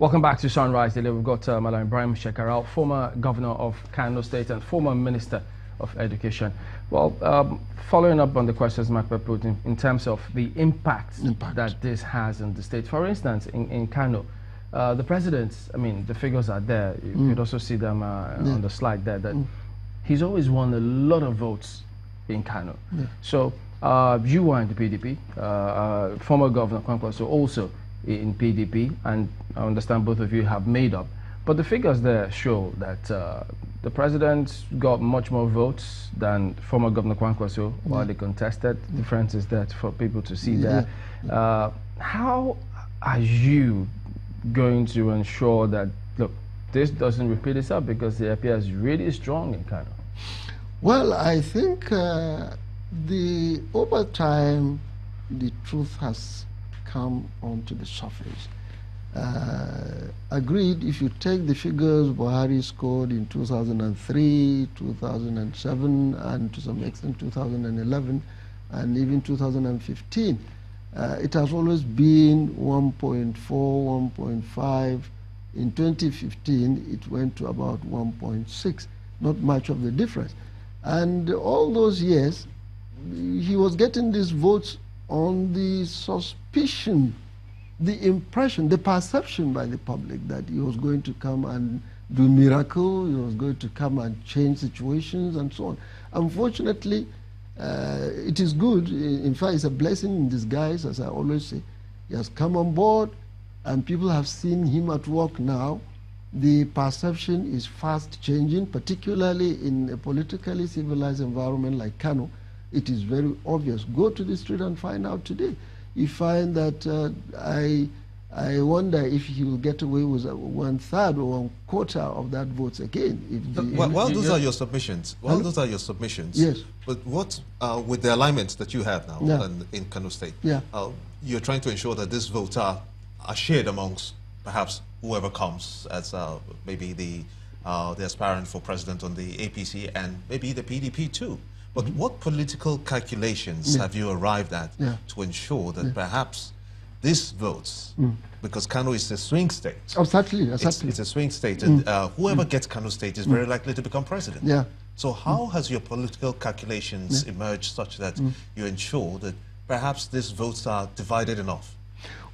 Welcome back to Sunrise Daily. We've got Malam Ibrahim Shekarau, former governor of Kano State and former minister of education. Well, following up on the questions Mark put in terms of the impact that this has on the state. For instance, in Kano, the president, I mean, the figures are there. You could also see them on the slide there, that he's always won a lot of votes in Kano. So you were in the PDP, former governor Kwankwaso also in PDP, and I understand both of you have made up. But the figures there show that the president got much more votes than former Governor Kwankwaso while they contested. The difference is there for people to see there. How are you going to ensure that, look, this doesn't repeat itself, because the APR is really strong in Kano? Well, I think over time, the truth has come onto the surface. Agreed, if you take the figures Buhari scored in 2003, 2007, and to some extent 2011, and even 2015, it has always been 1.4, 1.5. In 2015, it went to about 1.6, not much of the difference. And all those years, he was getting these votes on the suspicion, the impression, the perception by the public that he was going to come and do miracle, he was going to come and change situations and so on. Unfortunately, it is good. In fact, it's a blessing in disguise, as I always say. He has come on board and people have seen him at work now. The perception is fast changing, particularly in a politically civilized environment like Kano. It is very obvious. Go to the street and find out today. You find that I wonder if he will get away with 1/3 or 1/4 of that votes again. Well, those are your submissions. Well, those are your submissions. Yes. But what, with the alignments that you have now in Kano State, you're trying to ensure that these votes are shared amongst perhaps whoever comes as maybe the aspirant for president on the APC and maybe the PDP too. But what political calculations have you arrived at to ensure that perhaps these votes, because Kano is a swing state. Exactly. It's a swing state, and whoever gets Kano State is very likely to become president. So how has your political calculations emerged such that you ensure that perhaps these votes are divided enough?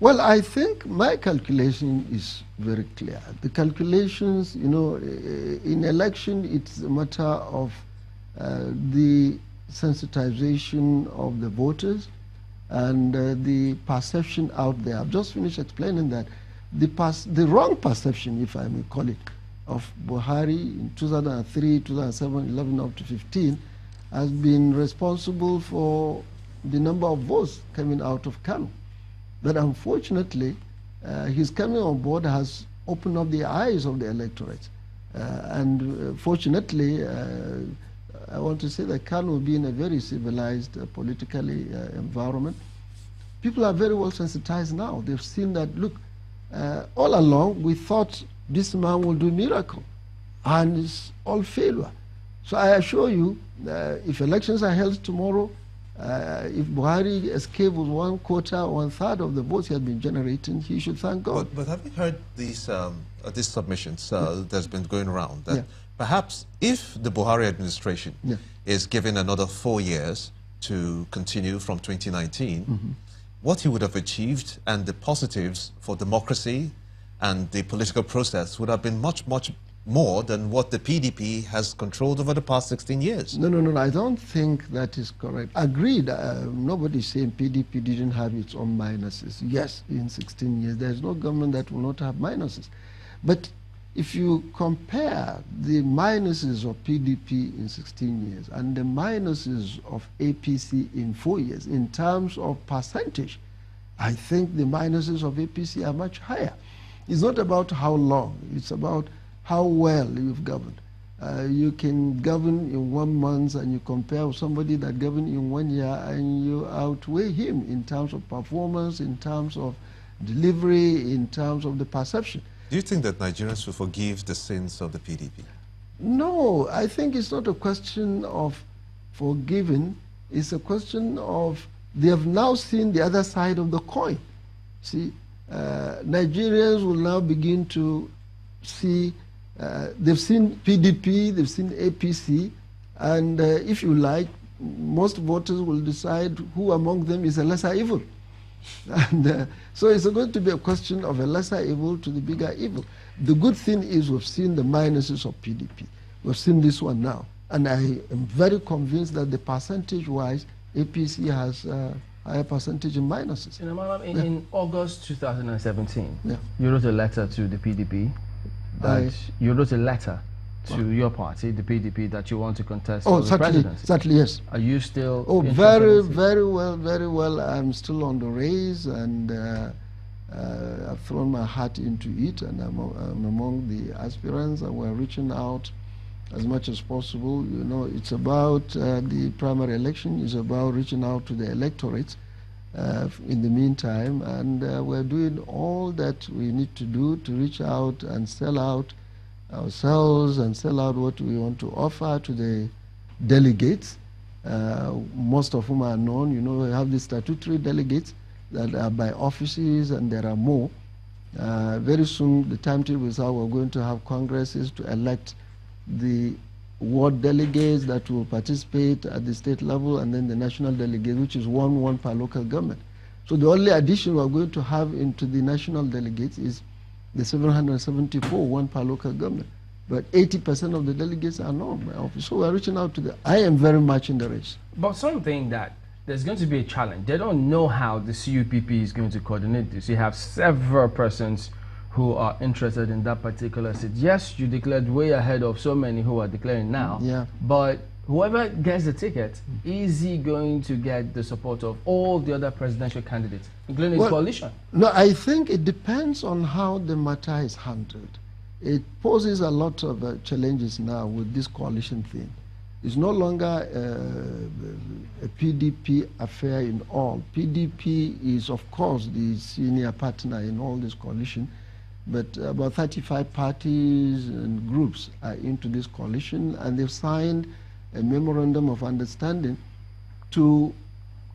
Well, I think my calculation is very clear. The calculations, you know, in election, it's a matter of the sensitization of the voters and the perception out there. I've just finished explaining that the wrong perception, if I may call it, of Buhari in 2003, 2007, 11 up to 15 has been responsible for the number of votes coming out of Kano. But unfortunately, his coming on board has opened up the eyes of the electorate. And fortunately, I want to say that Kano, being a very civilized politically environment, people are very well sensitized now. They've seen that, look, all along we thought this man will do miracle, and it's all failure. So I assure you, if elections are held tomorrow, if Buhari escaped with 1/4, 1/3 of the votes he had been generating, he should thank God. But have you heard these submissions that's been going around? That perhaps if the Buhari administration is given another 4 years to continue from 2019, what he would have achieved and the positives for democracy and the political process would have been much, much more than what the PDP has controlled over the past 16 years. No, I don't think that is correct. Agreed, nobody's saying PDP didn't have its own minuses. Yes, in 16 years, there's no government that will not have minuses. But if you compare the minuses of PDP in 16 years and the minuses of APC in 4 years, in terms of percentage, I think the minuses of APC are much higher. It's not about how long, it's about how well you've governed. You can govern in 1 month and you compare with somebody that governed in 1 year and you outweigh him in terms of performance, in terms of delivery, in terms of the perception. Do you think that Nigerians will forgive the sins of the PDP? No, I think it's not a question of forgiving. It's a question of they have now seen the other side of the coin. See, Nigerians will now begin to see, they've seen PDP, they've seen APC, and if you like, most voters will decide who among them is a lesser evil. And so it's going to be a question of a lesser evil to the bigger evil. The good thing is we've seen the minuses of PDP. We've seen this one now. And I am very convinced that the percentage-wise, APC has a higher percentage in minuses. In August 2017, you wrote a letter to the PDP. You wrote a letter to your party, the PDP, that you want to contest for the presidency. Certainly, yes. Are you still very, very well, very well. I'm still on the race, and I've thrown my heart into it, and I'm among the aspirants, and we're reaching out as much as possible. You know, it's about the primary election is about reaching out to the electorate in the meantime, and we're doing all that we need to do to reach out and sell out ourselves and sell out what we want to offer to the delegates, most of whom are known. You know, we have the statutory delegates that are by offices, and there are more. Very soon, the timetable is how we're going to have congresses to elect the ward delegates that will participate at the state level, and then the national delegates, which is one per local government. So the only addition we're going to have into the national delegates is the 774, one per local government. But 80% of the delegates are known by office. So we're reaching out to the, I am very much in the race. But something that there's going to be a challenge. They don't know how the CUPP is going to coordinate this. You have several persons who are interested in that particular seat. Yes, you declared way ahead of so many who are declaring now. Yeah. But whoever gets the ticket, is he going to get the support of all the other presidential candidates, including his coalition? No, I think it depends on how the matter is handled. It poses a lot of challenges now with this coalition thing. It's no longer a PDP affair in all. PDP is, of course, the senior partner in all this coalition, but about 35 parties and groups are into this coalition, and they've signed a memorandum of understanding to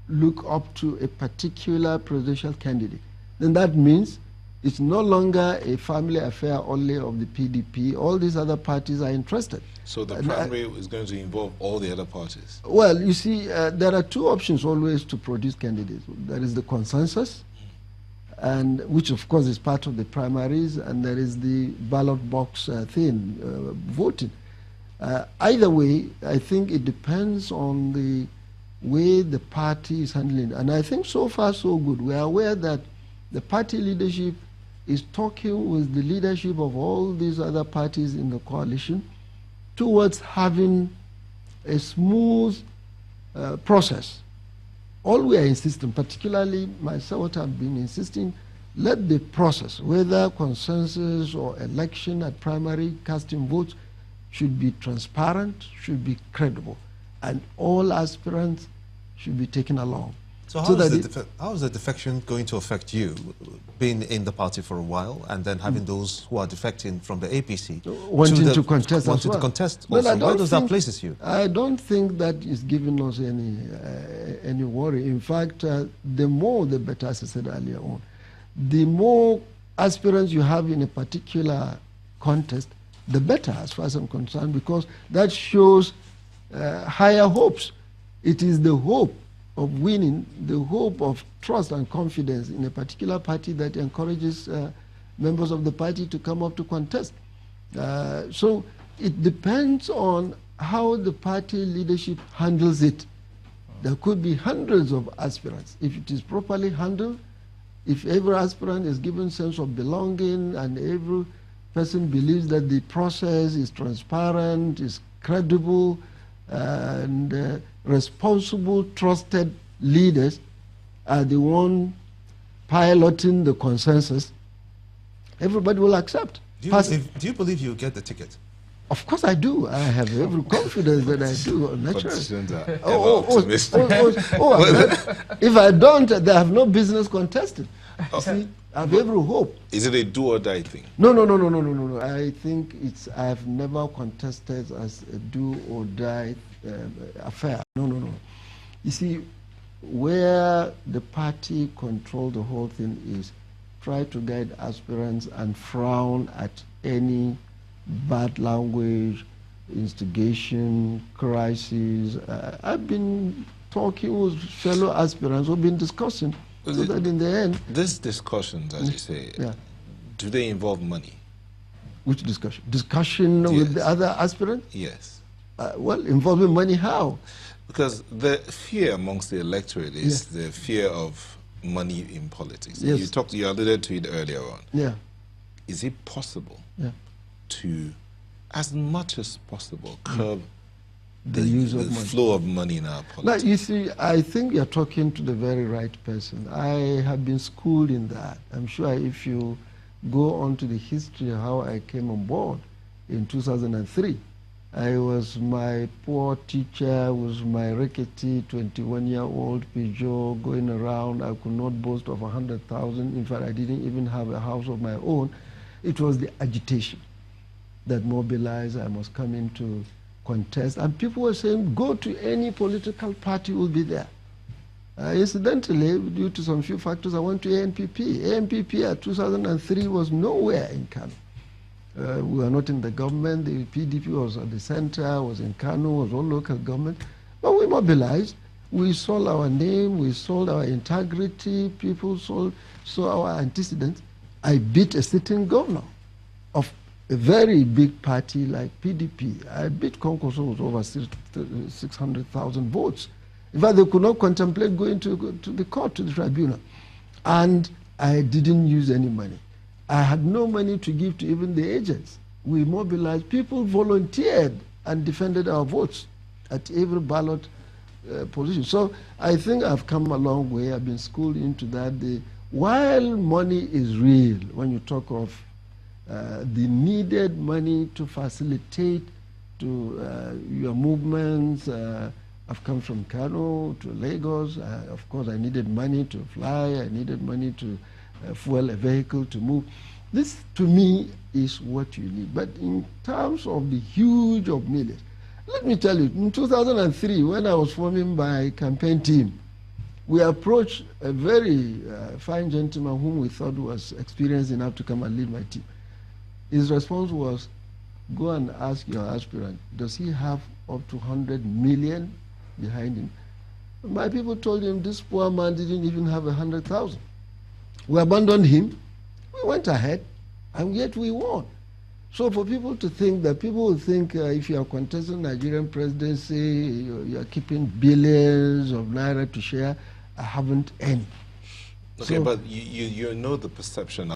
look up to a particular presidential candidate. Then that means it's no longer a family affair only of the PDP. All these other parties are interested. So the primary is going to involve all the other parties? Well, you see, there are two options always to produce candidates. There is the consensus, and which of course is part of the primaries, and there is the ballot box thing, voting. Either way, I think it depends on the way the party is handling it. And I think so far so good. We are aware that the party leadership is talking with the leadership of all these other parties in the coalition towards having a smooth process. All we are insisting, particularly myself, what I've been insisting, let the process, whether consensus or election at primary casting votes, should be transparent, should be credible, and all aspirants should be taken along. So how is the defection going to affect you, being in the party for a while, and then having those who are defecting from the APC wanting to contest also? Where does that places you? I don't think that is giving us any worry. In fact, the more the better, as I said earlier on. The more aspirants you have in a particular contest, the better, as far as I'm concerned, because that shows higher hopes. It is the hope of winning, the hope of trust and confidence in a particular party that encourages members of the party to come up to contest. So it depends on how the party leadership handles it. There could be hundreds of aspirants. If it is properly handled, if every aspirant is given sense of belonging and every person believes that the process is transparent, is credible, and responsible, trusted leaders are the one piloting the consensus, everybody will accept. Do you believe you'll get the ticket? Of course I do. I have every confidence that I do. Naturally. If I don't, they have no business contesting. See, I have every hope. Is it a do or die thing? No. I think I have never contested as a do or die affair. No. You see, where the party control the whole thing is try to guide aspirants and frown at any bad language, instigation, crisis. I've been talking with fellow aspirants who've been discussing, so that in the end... These discussions, as you say, do they involve money? Which discussion? Discussion with the other aspirants? Yes. Well, involving money, how? Because the fear amongst the electorate is the fear of money in politics. Yes. You alluded to it earlier on. Yeah. Is it possible to, as much as possible, curb the flow of money in our politics? Now, you see, I think you're talking to the very right person. I have been schooled in that. I'm sure if you go on to the history of how I came on board in 2003, my poor teacher was my rickety 21-year-old Peugeot going around. I could not boast of 100,000. In fact, I didn't even have a house of my own. It was the agitation that mobilized. I must come in to contest. And people were saying, go to any political party, will be there. Incidentally, due to some few factors, I went to ANPP. ANPP at 2003 was nowhere in Kano. We were not in the government. The PDP was at the center, was in Kano, was all local government. But we mobilized. We sold our name, we sold our integrity, people saw our antecedents. I beat a sitting governor of a very big party like PDP. I beat Konkoso with over 600,000 votes. In fact, they could not contemplate going to the court, to the tribunal. And I didn't use any money. I had no money to give to even the agents. We mobilized. People volunteered and defended our votes at every ballot position. So I think I've come a long way. I've been schooled into that. While money is real, when you talk of the needed money to facilitate your movements, I've come from Kano to Lagos. Of course, I needed money to fly. I needed money to fuel a vehicle to move. This, to me, is what you need. But in terms of the huge of millions, let me tell you, in 2003, when I was forming my campaign team, we approached a very fine gentleman whom we thought was experienced enough to come and lead my team. His response was, go and ask your aspirant, does he have up to 100 million behind him? My people told him this poor man didn't even have 100,000. We abandoned him, we went ahead, and yet we won. So for people to think that, people will think if you are contesting Nigerian presidency, you are keeping billions of naira to share. I haven't any. Okay, so, but you know the perception